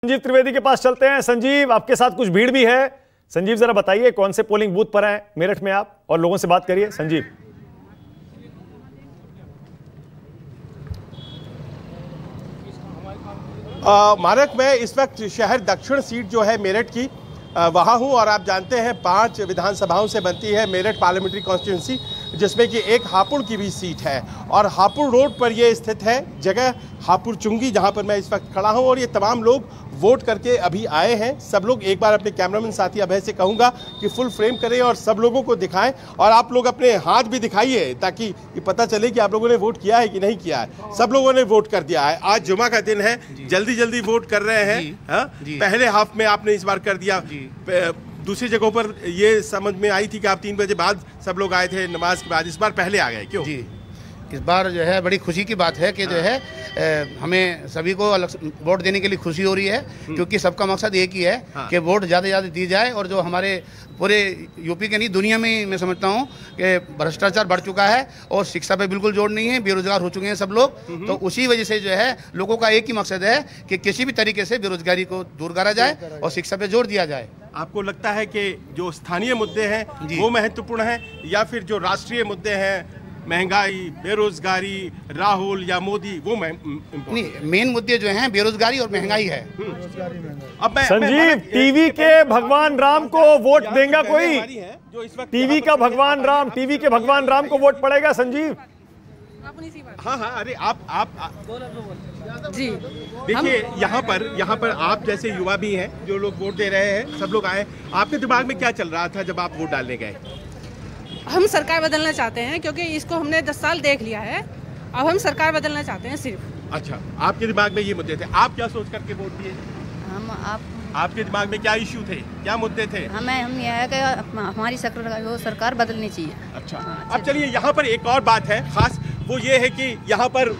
संजीव त्रिवेदी के पास चलते हैं। संजीव, आपके साथ कुछ भीड़ भी है। संजीव, जरा बताइए कौन से पोलिंग बूथ पर हैं मेरठ में आप, और लोगों से बात करिए। संजीव। मानक, मैं इस वक्त शहर दक्षिण सीट जो है मेरठ की वहाँ हूँ, और आप जानते हैं 5 विधानसभाओं से बनती है मेरठ पार्लियामेंट्री कॉन्स्टिट्यूंसी, जिसमें कि एक हापुड़ की भी सीट है। और हापुड़ रोड पर ये स्थित है जगह हापुड़ चुंगी, जहाँ पर मैं इस वक्त खड़ा हूँ। और ये तमाम लोग वोट करके अभी आए हैं। सब लोग, एक बार अपने कैमरामैन साथी अभय से कहूँगा कि फुल फ्रेम करें और सब लोगों को दिखाएं, और आप लोग अपने हाथ भी दिखाइए ताकि ये पता चले कि आप लोगों ने वोट किया है कि नहीं किया है। सब लोगों ने वोट कर दिया है। आज जुमा का दिन है, जल्दी जल्दी वोट कर रहे हैं। पहले हाफ में आपने इस बार कर दिया, दूसरी जगहों पर ये समझ में आई थी कि आप 3 बजे बाद सब लोग आए थे नमाज के बाद, इस बार पहले आ गए, क्यों? जी, इस बार जो है बड़ी खुशी की बात है कि जो है हमें सभी को वोट देने के लिए खुशी हो रही है, क्योंकि सबका मकसद एक ही है कि वोट ज़्यादा से ज़्यादा दी जाए। और जो हमारे पूरे यूपी के नहीं, दुनिया में मैं समझता हूँ कि भ्रष्टाचार बढ़ चुका है और शिक्षा पे बिल्कुल जोर नहीं है, बेरोजगार हो चुके हैं सब लोग। तो उसी वजह से जो है लोगों का एक ही मकसद है कि किसी भी तरीके से बेरोजगारी को दूर करा जाए और शिक्षा पे जोर दिया जाए। आपको लगता है कि जो स्थानीय मुद्दे हैं वो महत्वपूर्ण हैं, या फिर जो राष्ट्रीय मुद्दे हैं, महंगाई, बेरोजगारी, राहुल या मोदी, वो नहीं, मेन मुद्दे जो हैं बेरोजगारी और महंगाई है। अब संजीव, टीवी के भगवान राम को वोट देगा कोई? टीवी का भगवान राम, टीवी के भगवान राम को वोट पड़ेगा? संजीव, हाँ, अरे आप जी देखिए, यहाँ पर आप जैसे युवा भी हैं, जो लोग वोट दे रहे हैं, सब लोग आए। आपके दिमाग में क्या चल रहा था जब आप वोट डालने गए? हम सरकार बदलना चाहते हैं, क्योंकि इसको हमने 10 साल देख लिया है। अब हम सरकार बदलना चाहते हैं सिर्फ। अच्छा, आपके दिमाग में ये मुद्दे थे, आप क्या सोच करके वोट दिए? आपके दिमाग में क्या इश्यू थे, क्या मुद्दे थे? हम ये है कि हमारी सरकार बदलनी चाहिए। अच्छा, अब चलिए, यहाँ पर एक और बात है खास, वो ये है कि यहाँ पर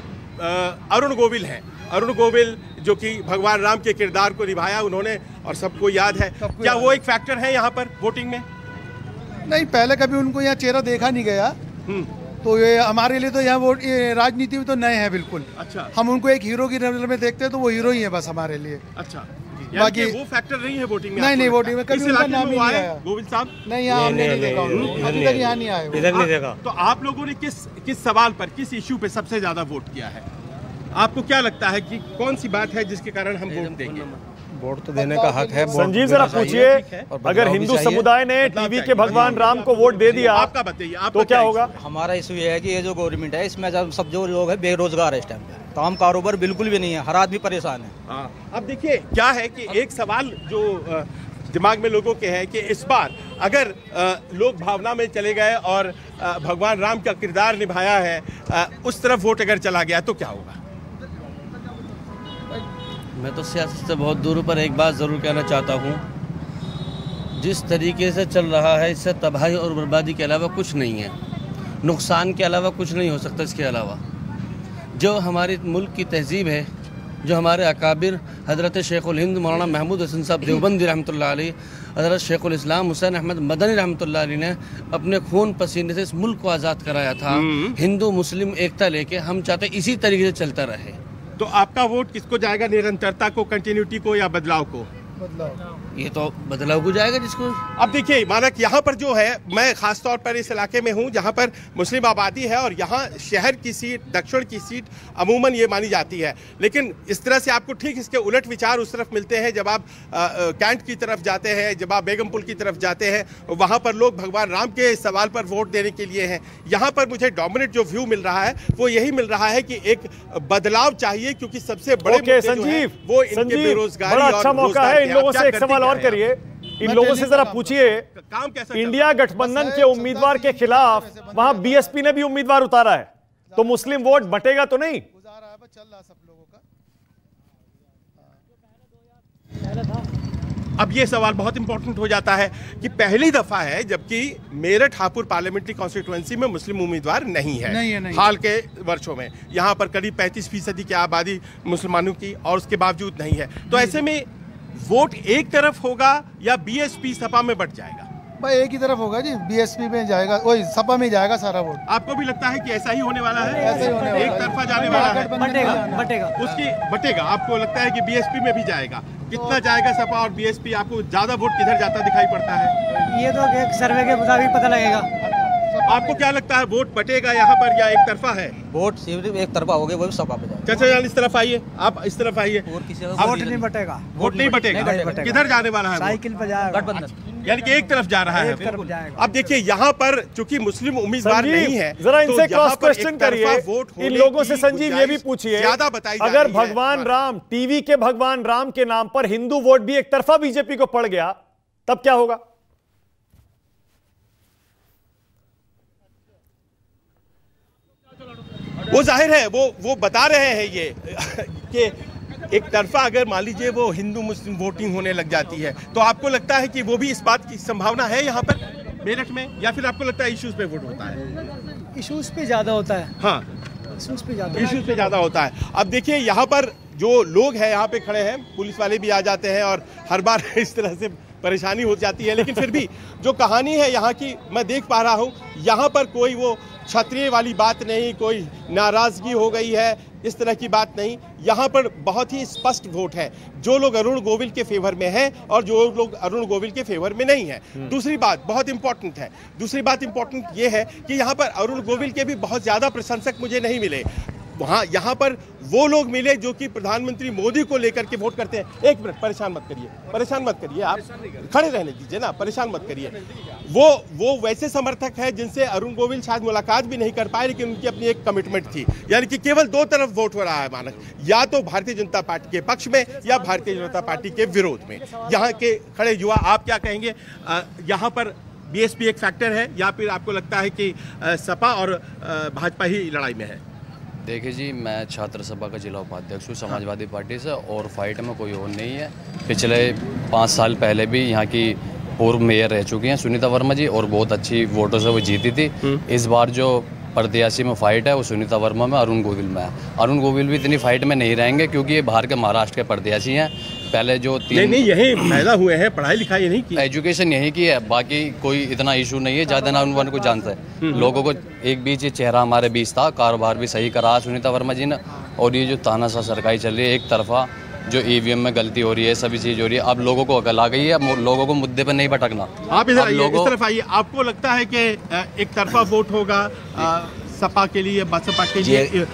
अरुण गोविल हैं। अरुण गोविल जो कि भगवान राम के किरदार को निभाया उन्होंने, और सबको याद है। क्या वो एक फैक्टर है यहाँ पर वोटिंग में? नहीं, पहले कभी उनको यहाँ चेहरा देखा नहीं गया, तो ये हमारे लिए तो यहाँ वोट, ये राजनीति में तो नए हैं बिल्कुल। अच्छा, हम उनको एक हीरो की नजर में देखते हैं, तो वो हीरो ही है बस हमारे लिए। अच्छा, बाकी वो फैक्टर नहीं है वोटिंग में? नहीं, वोटिंग में कभी उनका नाम ही नहीं आया। गोविल साहब नहीं, यहाँ हमने नहीं देखा, अभी तक यहाँ नहीं आए, इधर नहीं देखा। तो आप लोगों ने किस सवाल पर, किस इश्यू पे सबसे ज्यादा वोट किया है? आपको क्या लगता है कि कौन सी बात है जिसके कारण हम वोट देंगे? वोट तो देने का हक है। संजीव, जरा पूछिए, अगर हिंदू समुदाय ने टीवी के भगवान राम को वोट दे दिया, आपका बताइए, तो क्या होगा? हमारा इशू ये है कि ये जो गवर्नमेंट है, इसमें सब जो लोग हैं बेरोजगार है इस टाइम पे, काम कारोबार बिल्कुल भी नहीं है, हर आदमी परेशान है। अब देखिए क्या है कि एक सवाल जो दिमाग में लोगों के है कि इस बार अगर लोग भावना में चले गए और भगवान राम का किरदार निभाया है, उस तरफ वोट अगर चला गया तो क्या होगा? मैं तो सियासत से बहुत दूर पर एक बात ज़रूर कहना चाहता हूँ, जिस तरीके से चल रहा है इससे तबाही और बर्बादी के अलावा कुछ नहीं है, नुकसान के अलावा कुछ नहीं हो सकता। इसके अलावा जो हमारे मुल्क की तहजीब है, जो हमारे अकाबिर हज़रत शेखुल हिंद मौलाना महमूद हसन साहब देवबंदी रहमतुल्लाह अलैह, हज़रत शेखुल इस्लाम हुसैन अहमद मदनी रहमतुल्लाह अलैह ने अपने खून पसीने से इस मुल्क को आज़ाद कराया था, हिंदू मुस्लिम एकता लेके। हम चाहते इसी तरीके से चलता रहे। तो आपका वोट किसको जाएगा? निरंतरता को, कंटिन्यूटी को, या बदलाव को? बदलाव। ये तो बदलाव को जाएगा जिसको। अब देखिए मानक, यहाँ पर जो है, मैं खास तौर पर इस इलाके में हूँ जहाँ पर मुस्लिम आबादी है, और यहाँ शहर की सीट, दक्षिण की सीट अमूमन ये मानी जाती है। लेकिन इस तरह से आपको ठीक इसके उलट विचार उस तरफ मिलते हैं जब आप कैंट की तरफ जाते हैं, जब आप बेगम पुल की तरफ जाते हैं, वहाँ पर लोग भगवान राम के सवाल पर वोट देने के लिए हैं। यहाँ पर मुझे डोमिनेट जो व्यू मिल रहा है वो यही मिल रहा है कि एक बदलाव चाहिए, क्योंकि सबसे बड़े मुद्दे जो हैं वो इनके बेरोजगारी। बड़ा अच्छा मौका है इन लोगों से एक सवाल और करिए, इन लोगों से जरा पूछिए, इंडिया गठबंधन के उम्मीदवार के खिलाफ वहां बीएसपी ने भी उम्मीदवार उतारा है, तो मुस्लिम वोट बटेगा तो नहीं? अब ये सवाल बहुत इंपॉर्टेंट हो जाता है कि पहली दफा है जबकि मेरठ हापुड़ पार्लियामेंट्री कॉन्स्टिट्यूएंसी में मुस्लिम उम्मीदवार नहीं है। हाल के वर्षों में यहाँ पर करीब 35% की आबादी मुसलमानों की, और उसके बावजूद नहीं है। तो ऐसे में वोट एक तरफ होगा या बीएसपी सपा में बट जाएगा? भाई एक ही तरफ होगा जी, बीएसपी में जाएगा, वही सपा में जाएगा सारा वोट। आपको भी लगता है कि ऐसा ही होने वाला है? ऐसा ही होने वाला है। एक तरफा जाने वाला है, बटेगा। उसकी बटेगा। आपको लगता है कि बीएसपी में भी जाएगा? कितना जाएगा सपा और बीएसपी? आपको ज्यादा वोट किधर जाता दिखाई पड़ता है? ये तो एक सर्वे के मुताबिक पता लगेगा। आपको क्या लगता है, वोट बटेगा यहाँ पर या एक तरफा है? वोट सिर्फ एक तरफा हो गया, वो भी सपा पे जाएगा। चाचा जान इस तरफ आइए, आप इस तरफ आइए। वोट नहीं बटेगा। वोट नहीं बटेगा। किधर जाने वाला है? साइकिल पे जाएगा, गठबंधन, यानी कि एक तरफ जा रहा है। अब देखिए यहाँ पर चूंकि मुस्लिम उम्मीदवार नहीं है, जरा इनसे तो क्रॉस क्वेश्चन करिए इन लोगों से। संजीव ये भी पूछिए, ज्यादा बताइए, अगर भगवान राम, टीवी के भगवान राम के नाम पर हिंदू वोट भी एक तरफा बीजेपी को पड़ गया, तब क्या होगा? वो जाहिर है, वो बता रहे हैं ये कि एक तरफा अगर मान लीजिए वो हिंदू मुस्लिम वोटिंग होने लग जाती है, तो आपको लगता है कि वो भी इस बात की संभावना है यहाँ पर मेरठ में, या फिर आपको लगता है इश्यूज पे वोट होता है? इश्यूज पे ज्यादा होता है। हाँ, इश्यूज पे ज्यादा होता है। अब देखिए यहाँ पर जो लोग हैं यहाँ पे खड़े हैं, पुलिस वाले भी आ जाते हैं और हर बार इस तरह से परेशानी हो जाती है, लेकिन फिर भी जो कहानी है यहाँ की मैं देख पा रहा हूँ, यहाँ पर कोई वो क्षत्रिय वाली बात नहीं, कोई नाराजगी हो गई है इस तरह की बात नहीं। यहाँ पर बहुत ही स्पष्ट वोट है, जो लोग अरुण गोविल के फेवर में हैं और जो लोग अरुण गोविल के फेवर में नहीं है। दूसरी बात बहुत इंपॉर्टेंट है, दूसरी बात इंपॉर्टेंट ये है कि यहाँ पर अरुण गोविल के भी बहुत ज्यादा प्रशंसक मुझे नहीं मिले। वहाँ यहाँ पर वो लोग मिले जो कि प्रधानमंत्री मोदी को लेकर के वोट करते हैं। एक मिनट, परेशान मत करिए, आप खड़े रहने दीजिए ना, परेशान मत करिए। वो वैसे समर्थक है जिनसे अरुण गोविल शायद मुलाकात भी नहीं कर पाए, लेकिन उनकी अपनी एक कमिटमेंट थी, यानी कि केवल दो तरफ वोट हो रहा है मानक, या तो भारतीय जनता पार्टी के पक्ष में या भारतीय जनता पार्टी के विरोध में। यहाँ के खड़े युवा आप क्या कहेंगे, यहाँ पर बीएसपी एक फैक्टर है या फिर आपको लगता है कि सपा और भाजपा ही लड़ाई में है? देखिए जी, मैं छात्र सभा का जिला उपाध्यक्ष हूँ समाजवादी पार्टी से, और फाइट में कोई और नहीं है। पिछले 5 साल पहले भी यहाँ की पूर्व मेयर रह चुकी हैं सुनीता वर्मा जी, और बहुत अच्छी वोटों से वो जीती थी। इस बार जो प्रत्याशी में फाइट है वो सुनीता वर्मा में, अरुण गोविल में है। अरुण गोविल भी इतनी फाइट में नहीं रहेंगे क्योंकि ये बाहर के महाराष्ट्र के प्रत्याशी हैं। पहले जो नहीं यही पैदा हुए हैं, पढ़ाई लिखाई नहीं की, एजुकेशन यही की है, बाकी कोई इतना इशू नहीं है। ज़्यादा ना उन को जानता है लोगों को। एक बीच ये चेहरा हमारे बीच था, कारोबार भी सही करा सुनीता वर्मा जी ने, और ये जो तानाशाह सरकारी चल रही है, एक तरफा जो ईवीएम में गलती हो रही है, सभी चीज़ हो रही है, अब लोगों को अकल आ गई है, अब लोगों को मुद्दे पर नहीं भटकना। आप इधर आइए, इस तरफ आइए। आपको लगता है कि एक तरफा वोट होगा सपा के लिए, बसपा के लिए,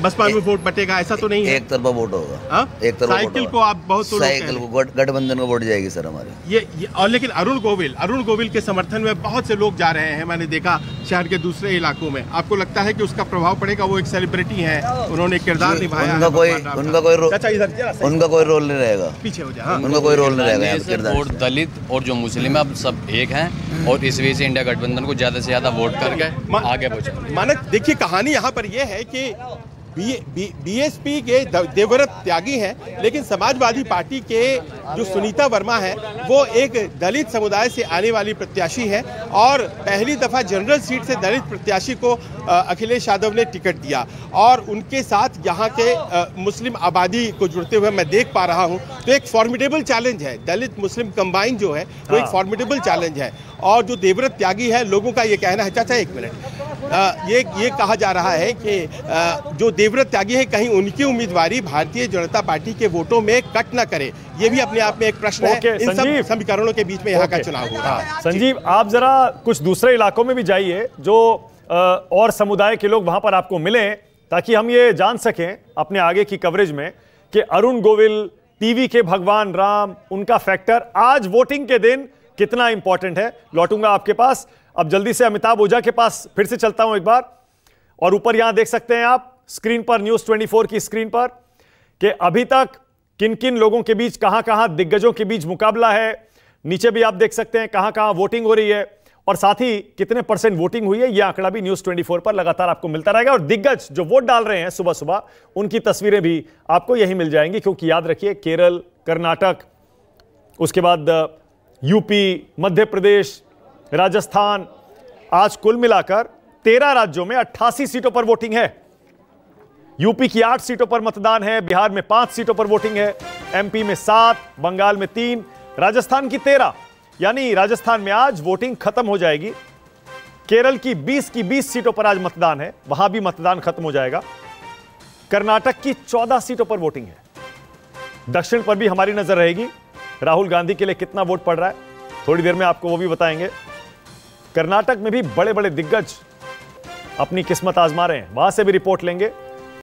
बसपा में वोट बटेगा, ऐसा तो नहीं है? एक तरफा वोट होगा। एक तरफा साइकिल को आप बहुत साइकिल को गठबंधन को वोट जाएगी सर हमारे ये और लेकिन अरुण गोविल के समर्थन में बहुत से लोग जा रहे हैं, मैंने देखा शहर के दूसरे इलाकों में। आपको लगता है कि उसका प्रभाव पड़ेगा? वो एक सेलिब्रिटी है, उन्होंने किरदार निभाया, उनका कोई रोल नहीं रहेगा, पीछे हो जाए, उनका कोई रोल नहीं रहेगा। और दलित और जो मुस्लिम है अब सब एक हैं, और इस वजह से इंडिया गठबंधन को ज्यादा से ज्यादा वोट करके आगे पहुंचे। मानक देखिए, कहानी यहाँ पर यह है कि बीएसपी के देवव्रत त्यागी हैं, लेकिन समाजवादी पार्टी के जो सुनीता वर्मा है वो एक दलित समुदाय से आने वाली प्रत्याशी है, और पहली दफा जनरल सीट से दलित प्रत्याशी को अखिलेश यादव ने टिकट दिया, और उनके साथ यहाँ के मुस्लिम आबादी को जुड़ते हुए मैं देख पा रहा हूँ। तो एक फॉर्मिडेबल चैलेंज है, दलित मुस्लिम कंबाइन जो है वो एक फॉर्मिडेबल चैलेंज है। और जो देवव्रत त्यागी है, लोगों का ये कहना है, चाचा एक मिनट, ये कहा जा रहा है कि जो देवव्रत त्यागी है कहीं उनकी उम्मीदवारी भारतीय जनता पार्टी के वोटों में कट न करे, ये भी अपने आप में एक प्रश्न है। इन सब समीकरणों के बीच में यहाँ का चुनाव हो रहा है। संजीव, आप जरा कुछ दूसरे इलाकों में भी जाइए जो और समुदाय के लोग वहां पर आपको मिलें, ताकि हम ये जान सकें अपने आगे की कवरेज में कि अरुण गोविल, टीवी के भगवान राम, उनका फैक्टर आज वोटिंग के दिन कितना इंपॉर्टेंट है। लौटूंगा आपके पास, अब जल्दी से अमिताभ ओझा के पास फिर से चलता हूं एक बार। और ऊपर यहां देख सकते हैं आप स्क्रीन पर, न्यूज़ 24 की स्क्रीन पर, कि अभी तक किन किन लोगों के बीच, कहां कहां दिग्गजों के बीच मुकाबला है। नीचे भी आप देख सकते हैं कहां कहां वोटिंग हो रही है, और साथ ही कितने % वोटिंग हुई है, यह आंकड़ा भी न्यूज़ 24 पर लगातार आपको मिलता रहेगा। और दिग्गज जो वोट डाल रहे हैं सुबह सुबह, उनकी तस्वीरें भी आपको यही मिल जाएंगी, क्योंकि याद रखिए केरल, कर्नाटक, उसके बाद यूपी, मध्य प्रदेश, राजस्थान, आज कुल मिलाकर 13 राज्यों में 88 सीटों पर वोटिंग है। यूपी की 8 सीटों पर मतदान है, बिहार में 5 सीटों पर वोटिंग है, एमपी में 7, बंगाल में 3, राजस्थान की 13। यानी राजस्थान में आज वोटिंग खत्म हो जाएगी। केरल की 20 सीटों पर आज मतदान है, वहां भी मतदान खत्म हो जाएगा। कर्नाटक की 14 सीटों पर वोटिंग है। दक्षिण पर भी हमारी नजर रहेगी। राहुल गांधी के लिए कितना वोट पड़ रहा है, थोड़ी देर में आपको वो भी बताएंगे। कर्नाटक में भी बड़े बड़े दिग्गज अपनी किस्मत आजमा रहे हैं, वहां से भी रिपोर्ट लेंगे।